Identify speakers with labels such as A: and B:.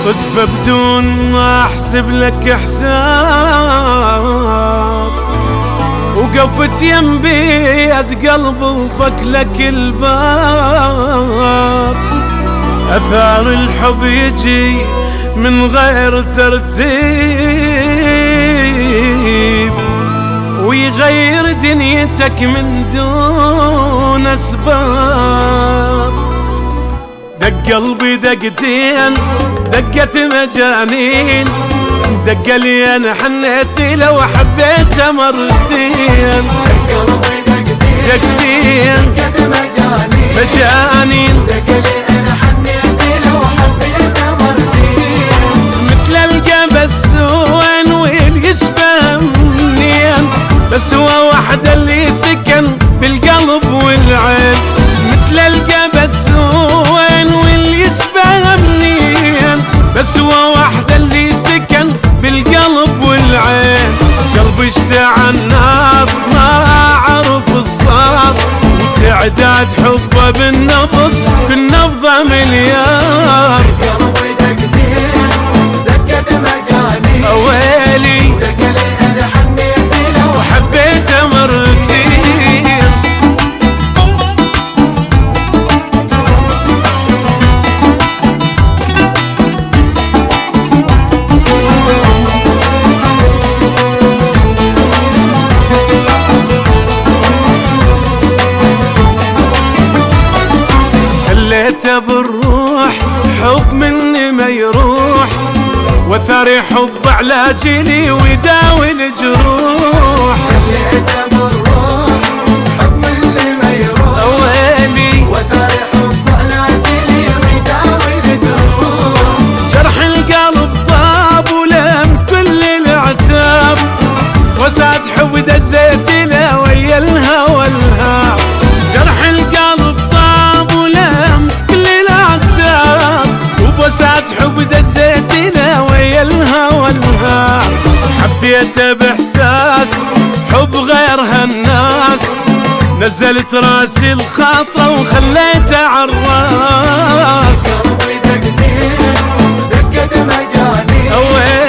A: صدفة بدون ما احسب لك حساب، وقفت يم بيد قلب وفك لك الباب. اثار الحب يجي من غير ترتيب، ويغير دنيتك من دون اسباب. دق قلبي دقتين دقت مجانين، دق لي انا حنيت لو حبيته مرتين.
B: دق قلبي
A: دقتين
B: دقت
A: مجانين،
B: دق لي انا حنيت لو حبيته مرتين.
A: مثل القبس وين واللي يشبه منين، بس هو وحده اللي سكن بالقلب والعين. مثل القبس وين واللي يشبه منين، بس هو وحده اللي سكن بالقلب والعين. قلبي اشتعل النار ما عرف الصار، وتعداد حبه بالنبض كل نبضه مليار.
B: قلبي دقتين دقت مجانين،
A: اويلي
B: دق لي انا حنيت لو
A: وحبيته مرتين. خليته بالروح حب مني ما يروح، وثري حب علاجلي ويداوي الجروح.
B: خليته بالروح حب مني ما يروح،
A: اويلي
B: وثري حب علاجلي ويداوي الجروح.
A: جرح القلب طاب ولم كل العتاب، وسعد حب دزيت له ويا الهوى الهاب. جرح القلب طاب ولم كل العتاب، وبوسعد حب دزيت له ويا الهوى الهاب. حبيته باحساس حب غير هالناس، نزلت راسي الخاطره وخليته عالراس.
B: قلبي دقتين دقت مجانين،
A: اويلي